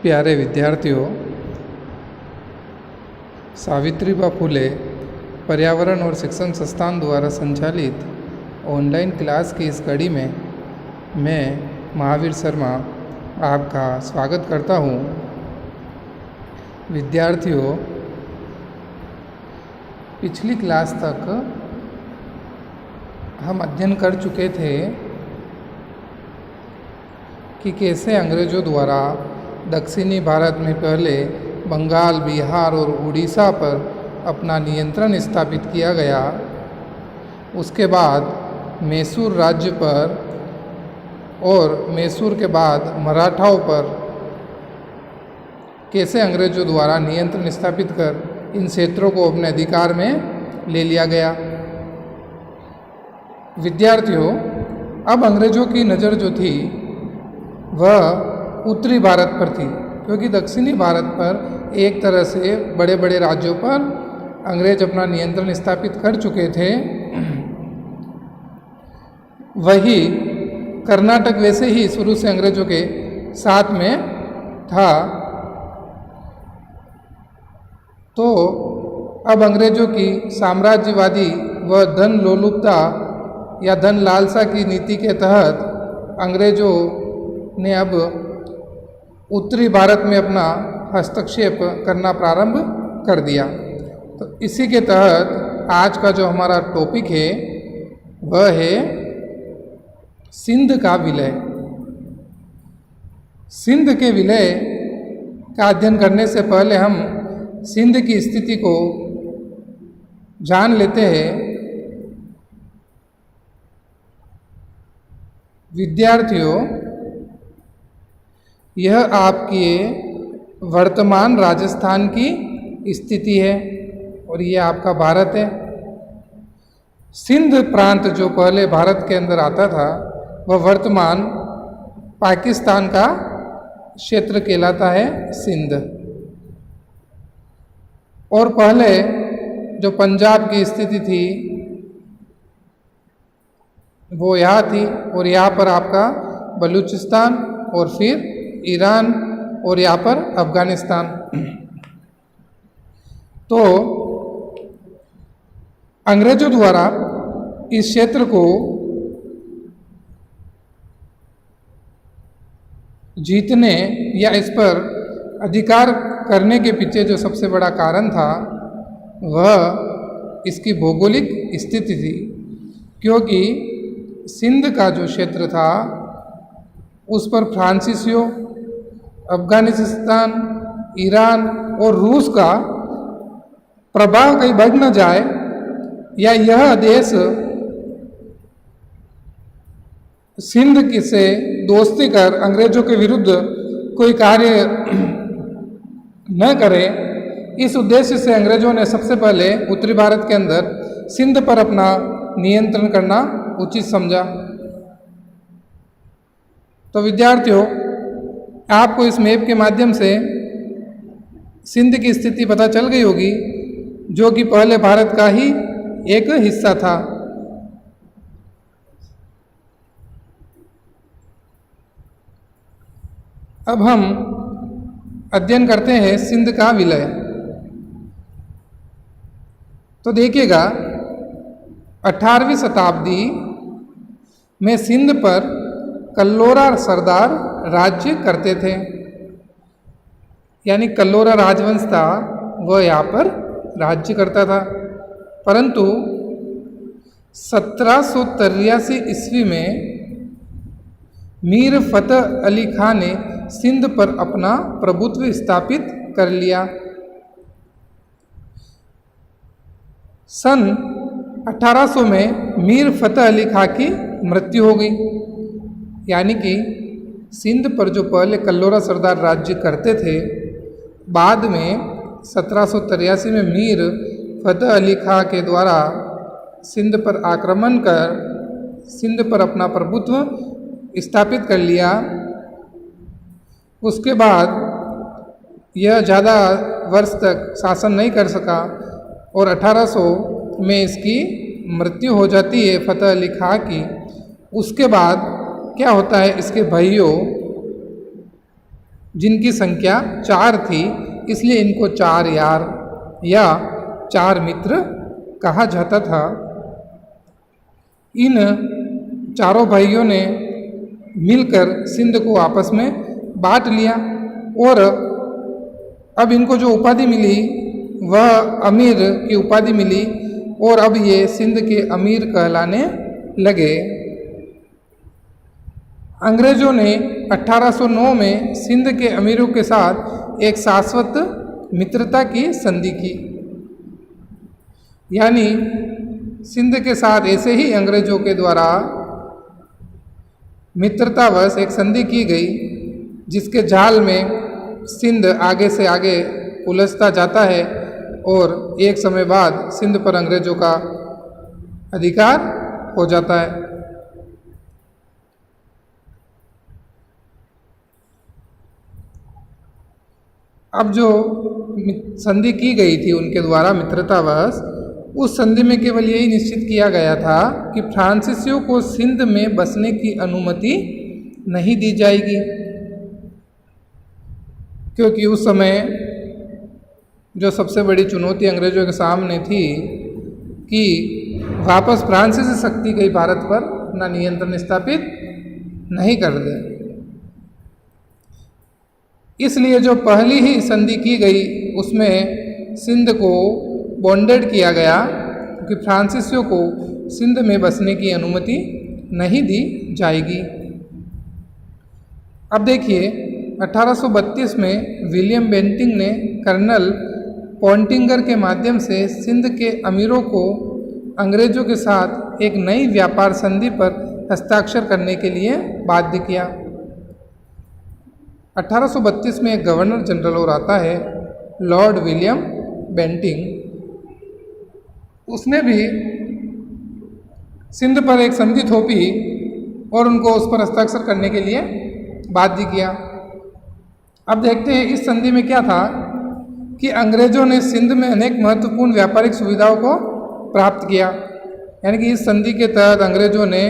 प्यारे विद्यार्थियों, सावित्रीबाई फुले पर्यावरण और शिक्षण संस्थान द्वारा संचालित ऑनलाइन क्लास की इस कड़ी में मैं महावीर शर्मा आपका स्वागत करता हूँ। विद्यार्थियों, पिछली क्लास तक हम अध्ययन कर चुके थे कि कैसे अंग्रेज़ों द्वारा दक्षिणी भारत में पहले बंगाल, बिहार और उड़ीसा पर अपना नियंत्रण स्थापित किया गया। उसके बाद मैसूर राज्य पर और मैसूर के बाद मराठाओं पर कैसे अंग्रेज़ों द्वारा नियंत्रण स्थापित कर इन क्षेत्रों को अपने अधिकार में ले लिया गया। विद्यार्थियों, अब अंग्रेज़ों की नज़र जो थी वह उत्तरी भारत पर थी, क्योंकि दक्षिणी भारत पर एक तरह से बड़े बड़े राज्यों पर अंग्रेज अपना नियंत्रण स्थापित कर चुके थे। वही कर्नाटक वैसे ही शुरू से अंग्रेजों के साथ में था। तो अब अंग्रेजों की साम्राज्यवादी व धन लोलुपता या धन लालसा की नीति के तहत अंग्रेजों ने अब उत्तरी भारत में अपना हस्तक्षेप करना प्रारंभ कर दिया। तो इसी के तहत आज का जो हमारा टॉपिक है वह है सिंध का विलय। सिंध के विलय का अध्ययन करने से पहले हम सिंध की स्थिति को जान लेते हैं। विद्यार्थियों, यह आपके वर्तमान राजस्थान की स्थिति है और ये आपका भारत है। सिंध प्रांत जो पहले भारत के अंदर आता था वह वर्तमान पाकिस्तान का क्षेत्र कहलाता है, सिंध। और पहले जो पंजाब की स्थिति थी वो यहाँ थी, और यहाँ पर आपका बलूचिस्तान और फिर ईरान और यहाँ पर अफगानिस्तान। तो अंग्रेजों द्वारा इस क्षेत्र को जीतने या इस पर अधिकार करने के पीछे जो सबसे बड़ा कारण था वह इसकी भौगोलिक स्थिति थी, क्योंकि सिंध का जो क्षेत्र था उस पर फ्रांसीसियों, अफगानिस्तान, ईरान और रूस का प्रभाव कहीं बढ़ न जाए या यह देश सिंध से दोस्ती कर अंग्रेजों के विरुद्ध कोई कार्य न करे, इस उद्देश्य से अंग्रेजों ने सबसे पहले उत्तरी भारत के अंदर सिंध पर अपना नियंत्रण करना उचित समझा। तो विद्यार्थियों, आपको इस मैप के माध्यम से सिंध की स्थिति पता चल गई होगी, जो कि पहले भारत का ही एक हिस्सा था। अब हम अध्ययन करते हैं सिंध का विलय। तो देखिएगा, 18वीं शताब्दी में सिंध पर कल्लोरा सरदार राज्य करते थे, यानी कल्लोरा राजवंश था वह यहाँ पर राज्य करता था। परंतु 1783 ईस्वी में मीर फतेह अली खान ने सिंध पर अपना प्रभुत्व स्थापित कर लिया। सन 1800 में मीर फतेह अली खान की मृत्यु हो गई, यानी कि सिंध पर जो पहले कल्लोरा सरदार राज्य करते थे, बाद में 1783 में मीर फतेह अली खां के द्वारा सिंध पर आक्रमण कर सिंध पर अपना प्रभुत्व स्थापित कर लिया। उसके बाद यह ज़्यादा वर्ष तक शासन नहीं कर सका और 1800 में इसकी मृत्यु हो जाती है फतेह अली खां की। उसके बाद क्या होता है, इसके भाइयों जिनकी संख्या 4 थी, इसलिए इनको 4 यार या 4 मित्र कहा जाता था। इन चारों भाइयों ने मिलकर सिंध को आपस में बांट लिया और अब इनको जो उपाधि मिली वह अमीर की उपाधि मिली और अब ये सिंध के अमीर कहलाने लगे। अंग्रेजों ने 1809 में सिंध के अमीरों के साथ एक शाश्वत मित्रता की संधि की, यानी सिंध के साथ ऐसे ही अंग्रेजों के द्वारा मित्रतावश एक संधि की गई, जिसके जाल में सिंध आगे से आगे उलझता जाता है और एक समय बाद सिंध पर अंग्रेजों का अधिकार हो जाता है। अब जो संधि की गई थी उनके द्वारा मित्रतावश, उस संधि में केवल यही निश्चित किया गया था कि फ्रांसीसियों को सिंध में बसने की अनुमति नहीं दी जाएगी, क्योंकि उस समय जो सबसे बड़ी चुनौती अंग्रेजों के सामने थी कि वापस फ्रांसीसी शक्ति कहीं भारत पर अपना नियंत्रण स्थापित नहीं कर दे। इसलिए जो पहली ही संधि की गई उसमें सिंध को बॉन्डेड किया गया, क्योंकि फ्रांसीसियों को सिंध में बसने की अनुमति नहीं दी जाएगी। अब देखिए 1832 में विलियम बेंटिंक ने कर्नल पॉन्टिंगर के माध्यम से सिंध के अमीरों को अंग्रेजों के साथ एक नई व्यापार संधि पर हस्ताक्षर करने के लिए बाध्य किया। 1832 में एक गवर्नर जनरल और आता है, लॉर्ड विलियम बेंटिंक। उसने भी सिंध पर एक संधि थोपी और उनको उस पर हस्ताक्षर करने के लिए बाध्य किया। अब देखते हैं इस संधि में क्या था कि अंग्रेजों ने सिंध में अनेक महत्वपूर्ण व्यापारिक सुविधाओं को प्राप्त किया, यानी कि इस संधि के तहत अंग्रेजों ने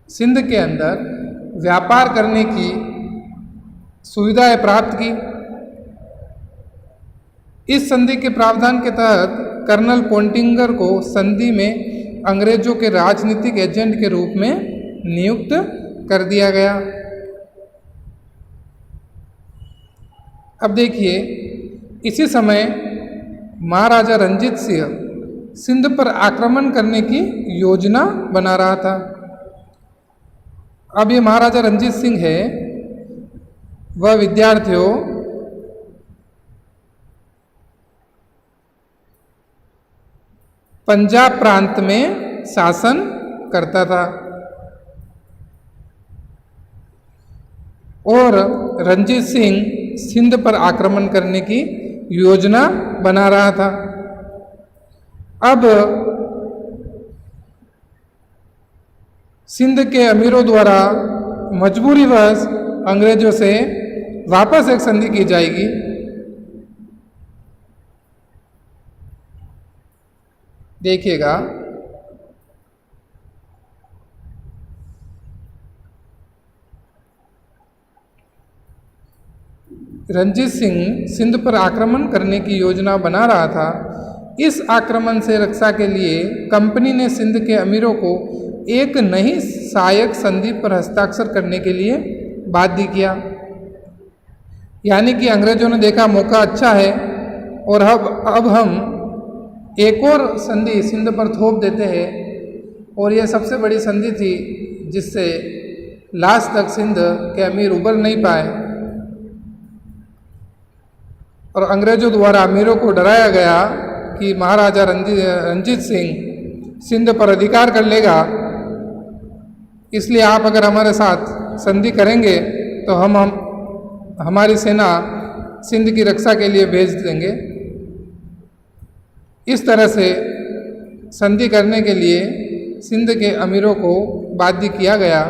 सिंध के अंदर व्यापार करने की सुविधाएं प्राप्त की। इस संधि के प्रावधान के तहत कर्नल पॉन्टिंगर को संधि में अंग्रेजों के राजनीतिक एजेंट के रूप में नियुक्त कर दिया गया। अब देखिए इसी समय महाराजा रंजीत सिंह सिंध पर आक्रमण करने की योजना बना रहा था। अब ये महाराजा रंजीत सिंह है, वह विद्यार्थियों पंजाब प्रांत में शासन करता था और रंजीत सिंह सिंध पर आक्रमण करने की योजना बना रहा था। अब सिंध के अमीरों द्वारा मजबूरीवश अंग्रेजों से वापस एक संधि की जाएगी। देखिएगा रंजीत सिंह सिंध पर आक्रमण करने की योजना बना रहा था। इस आक्रमण से रक्षा के लिए कंपनी ने सिंध के अमीरों को एक नई सहायक संधि पर हस्ताक्षर करने के लिए बाध्य किया, यानी कि अंग्रेजों ने देखा मौका अच्छा है और अब हम एक और संधि सिंध पर थोप देते हैं, और यह सबसे बड़ी संधि थी जिससे लास्ट तक सिंध के अमीर उबर नहीं पाए और अंग्रेजों द्वारा अमीरों को डराया गया कि महाराजा रंजीत सिंह सिंध पर अधिकार कर लेगा, इसलिए आप अगर हमारे साथ संधि करेंगे तो हम हमारी सेना सिंध की रक्षा के लिए भेज देंगे। इस तरह से संधि करने के लिए सिंध के अमीरों को बाध्य किया गया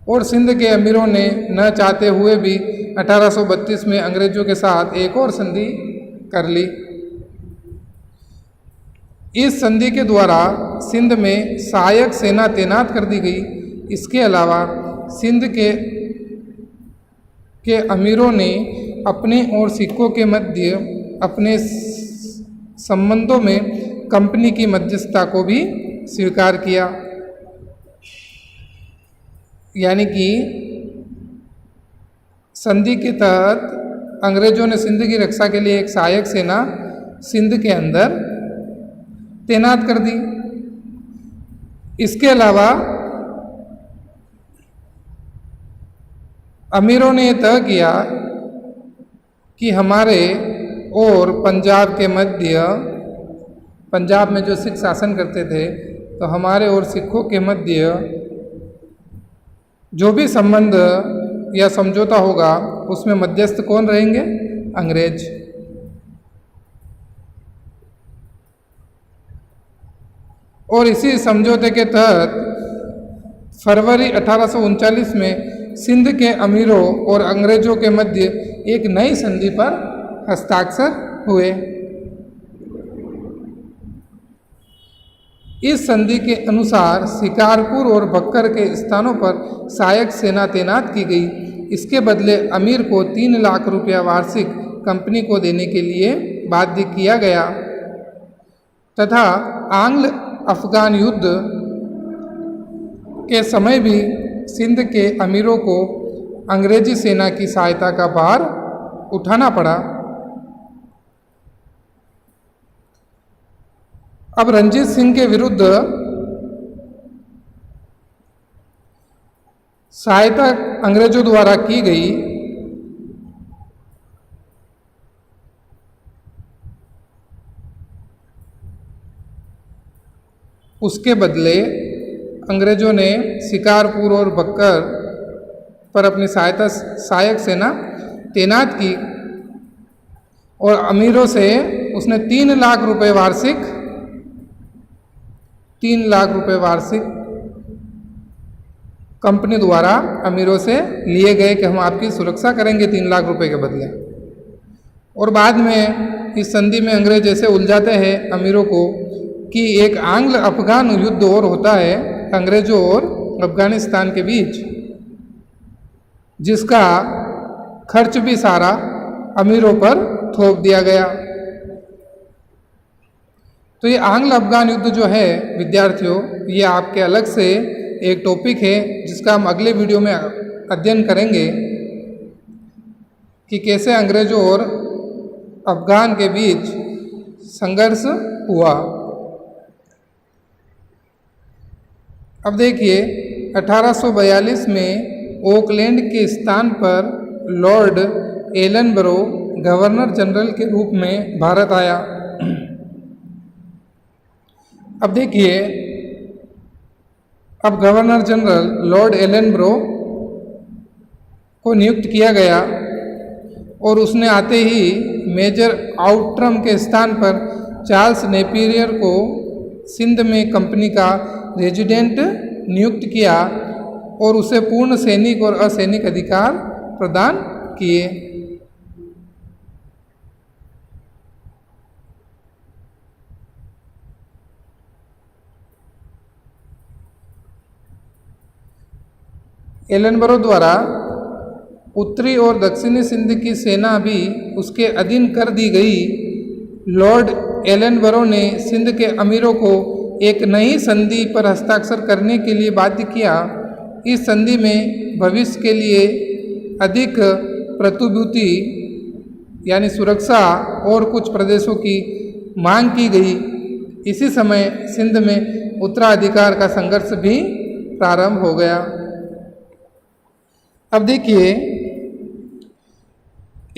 और सिंध के अमीरों ने न चाहते हुए भी 1832 में अंग्रेजों के साथ एक और संधि कर ली। इस संधि के द्वारा सिंध में सहायक सेना तैनात कर दी गई। इसके अलावा सिंध के के अमीरों ने अपने और सिखों के मध्य अपने संबंधों में कंपनी की मध्यस्थता को भी स्वीकार किया। यानी कि संधि के तहत अंग्रेजों ने सिंध की रक्षा के लिए एक सहायक सेना सिंध के अंदर तैनात कर दी। इसके अलावा अमीरों ने तय किया कि हमारे और पंजाब के मध्य, पंजाब में जो सिख शासन करते थे, तो हमारे और सिखों के मध्य जो भी संबंध या समझौता होगा उसमें मध्यस्थ कौन रहेंगे? अंग्रेज। और इसी समझौते के तहत फरवरी 1839 में सिंध के अमीरों और अंग्रेजों के मध्य एक नई संधि पर हस्ताक्षर हुए। इस संधि के अनुसार शिकारपुर और बक्कर के स्थानों पर सहायक सेना तैनात की गई। इसके बदले अमीर को 3 लाख रुपया वार्षिक कंपनी को देने के लिए बाध्य किया गया तथा आंग्ल अफगान युद्ध के समय भी सिंध के अमीरों को अंग्रेजी सेना की सहायता का भार उठाना पड़ा। अब रंजीत सिंह के विरुद्ध सहायता अंग्रेजों द्वारा की गई। उसके बदले अंग्रेजों ने शिकारपुर और बक्कर पर अपनी सहायक सेना तैनात की और अमीरों से उसने 3 लाख रुपए वार्षिक 3 लाख रुपए वार्षिक कंपनी द्वारा अमीरों से लिए गए कि हम आपकी सुरक्षा करेंगे 3 लाख रुपए के बदले। और बाद में इस संधि में अंग्रेज ऐसे उलझाते हैं अमीरों को कि एक आंग्ल अफगान युद्ध और होता है अंग्रेजों और अफगानिस्तान के बीच, जिसका खर्च भी सारा अमीरों पर थोप दिया गया। तो ये आंग्ल अफगान युद्ध जो है विद्यार्थियों, ये आपके अलग से एक टॉपिक है जिसका हम अगले वीडियो में अध्ययन करेंगे कि कैसे अंग्रेजों और अफगान के बीच संघर्ष हुआ। अब देखिए 1842 में ओकलैंड के स्थान पर लॉर्ड एलनबरो गवर्नर जनरल के रूप में भारत आया। अब देखिए, अब गवर्नर जनरल लॉर्ड एलनबरो को नियुक्त किया गया और उसने आते ही मेजर आउट्रम के स्थान पर चार्ल्स नेपियर को सिंध में कंपनी का रेजिडेंट नियुक्त किया और उसे पूर्ण सैनिक और असैनिक अधिकार प्रदान किए। एलनबरो द्वारा उत्तरी और दक्षिणी सिंध की सेना भी उसके अधीन कर दी गई। लॉर्ड एलनबरो ने सिंध के अमीरों को एक नई संधि पर हस्ताक्षर करने के लिए बाध्य किया। इस संधि में भविष्य के लिए अधिक प्रतिभूति यानी सुरक्षा और कुछ प्रदेशों की मांग की गई। इसी समय सिंध में उत्तराधिकार का संघर्ष भी प्रारंभ हो गया। अब देखिए,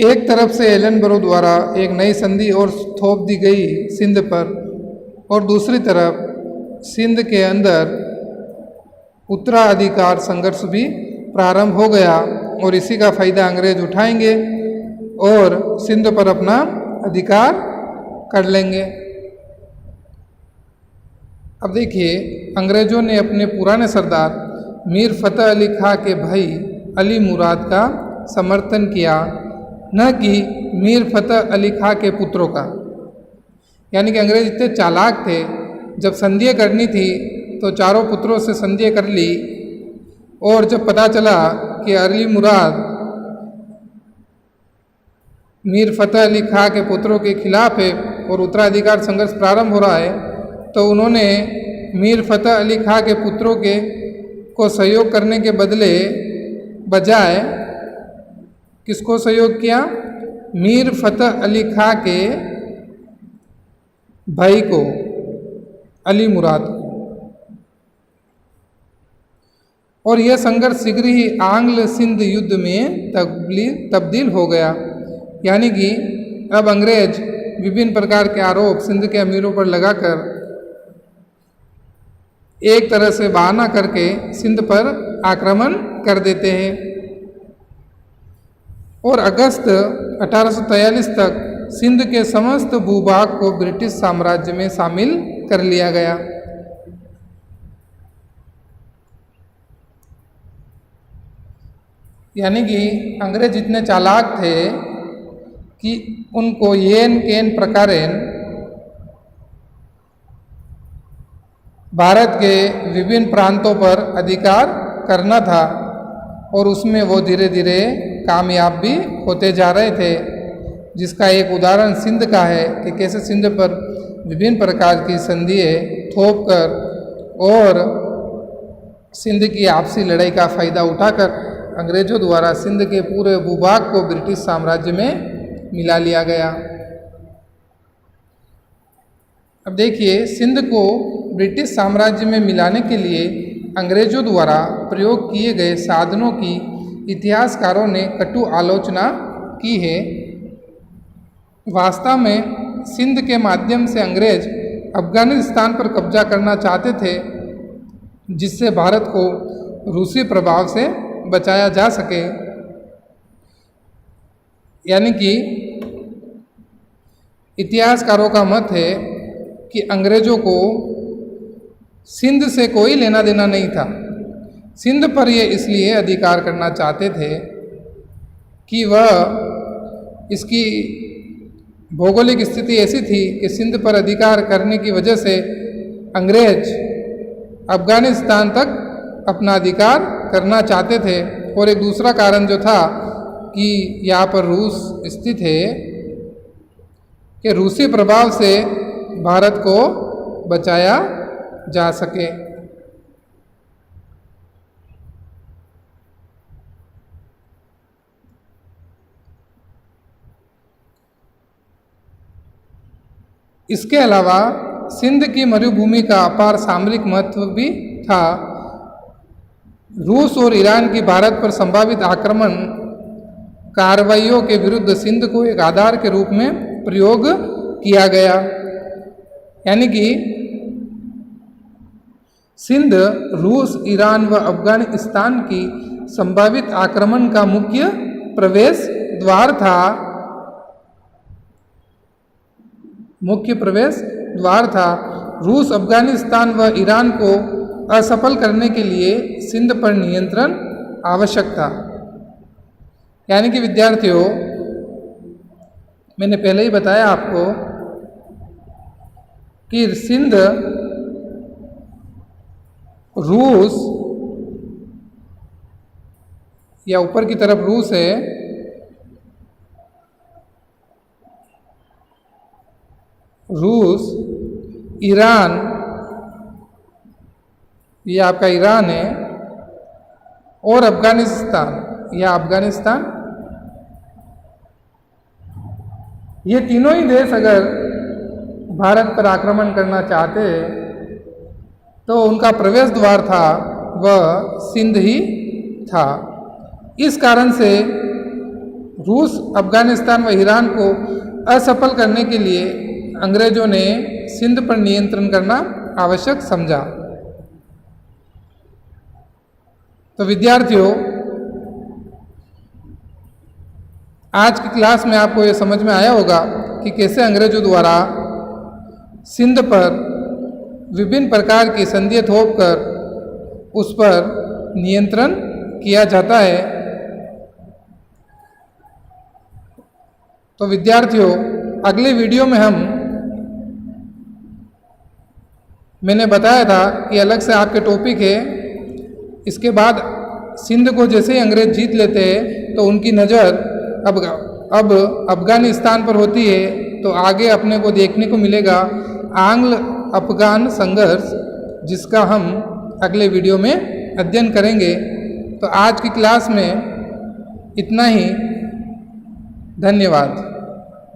एक तरफ से एलनबरो द्वारा एक नई संधि और थोप दी गई सिंध पर और दूसरी तरफ सिंध के अंदर उत्तराधिकार संघर्ष भी प्रारंभ हो गया और इसी का फायदा अंग्रेज उठाएंगे और सिंध पर अपना अधिकार कर लेंगे। अब देखिए, अंग्रेजों ने अपने पुराने सरदार मीर फतेह अली खां के भाई अली मुराद का समर्थन किया, न कि मीर फतेह अली खां के पुत्रों का। यानी कि अंग्रेज इतने चालाक थे, जब संधियाँ करनी थी तो चारों पुत्रों से संधियाँ कर ली और जब पता चला कि अली मुराद मीर फतेह अली खां के पुत्रों के खिलाफ है और उत्तराधिकार संघर्ष प्रारंभ हो रहा है, तो उन्होंने मीर फतेह अली खां के पुत्रों के को सहयोग करने के बजाय किसको सहयोग किया? मीर फतेह अली खां के भाई को, अली मुराद को। और यह संघर्ष शीघ्र ही आंग्ल सिंध युद्ध में तब्दील हो गया, यानी कि अब अंग्रेज विभिन्न प्रकार के आरोप सिंध के अमीरों पर लगाकर एक तरह से बहाना करके सिंध पर आक्रमण कर देते हैं और अगस्त 1843 तक सिंध के समस्त भूभाग को ब्रिटिश साम्राज्य में शामिल कर लिया गया। यानी कि अंग्रेज इतने चालाक थे कि उनको येन केन प्रकारेण भारत के विभिन्न प्रांतों पर अधिकार करना था और उसमें वो धीरे धीरे कामयाब भी होते जा रहे थे, जिसका एक उदाहरण सिंध का है कि कैसे सिंध पर विभिन्न प्रकार की संधियाँ थोप कर और सिंध की आपसी लड़ाई का फ़ायदा उठाकर अंग्रेजों द्वारा सिंध के पूरे भूभाग को ब्रिटिश साम्राज्य में मिला लिया गया। अब देखिए, सिंध को ब्रिटिश साम्राज्य में मिलाने के लिए अंग्रेजों द्वारा प्रयोग किए गए साधनों की इतिहासकारों ने कटु आलोचना की है। वास्तव में सिंध के माध्यम से अंग्रेज अफगानिस्तान पर कब्जा करना चाहते थे, जिससे भारत को रूसी प्रभाव से बचाया जा सके। यानी कि इतिहासकारों का मत है कि अंग्रेजों को सिंध से कोई लेना देना नहीं था। सिंध पर ये इसलिए अधिकार करना चाहते थे कि वह इसकी भौगोलिक स्थिति ऐसी थी कि सिंध पर अधिकार करने की वजह से अंग्रेज अफगानिस्तान तक अपना अधिकार करना चाहते थे। और एक दूसरा कारण जो था कि यहाँ पर रूस स्थित है कि रूसी प्रभाव से भारत को बचाया जा सके। इसके अलावा सिंध की मरुभूमि का अपार सामरिक महत्व भी था। रूस और ईरान की भारत पर संभावित आक्रमण कार्रवाइयों के विरुद्ध सिंध को एक आधार के रूप में प्रयोग किया गया। यानी कि सिंध रूस, ईरान व अफगानिस्तान की संभावित आक्रमण का मुख्य प्रवेश द्वार था। रूस, अफगानिस्तान व ईरान को असफल करने के लिए सिंध पर नियंत्रण आवश्यक था। यानी कि विद्यार्थियों, मैंने पहले ही बताया आपको कि सिंध रूस या ऊपर की तरफ रूस है, रूस, ईरान, ये आपका ईरान है, और अफगानिस्तान या अफगानिस्तान, ये तीनों ही देश अगर भारत पर आक्रमण करना चाहते तो उनका प्रवेश द्वार था वह सिंध ही था। इस कारण से रूस, अफगानिस्तान व ईरान को असफल करने के लिए अंग्रेजों ने सिंध पर नियंत्रण करना आवश्यक समझा। तो विद्यार्थियों, आज की क्लास में आपको ये समझ में आया होगा कि कैसे अंग्रेजों द्वारा सिंध पर विभिन्न प्रकार की संधियाँ थोप कर उस पर नियंत्रण किया जाता है। तो विद्यार्थियों, अगले वीडियो में मैंने बताया था कि अलग से आपके टॉपिक है। इसके बाद सिंध को जैसे ही अंग्रेज जीत लेते हैं तो उनकी नज़र अब अब अफ़गानिस्तान पर होती है तो आगे अपने को देखने को मिलेगा आंग्ल अफ़गान संघर्ष, जिसका हम अगले वीडियो में अध्ययन करेंगे। तो आज की क्लास में इतना ही। धन्यवाद।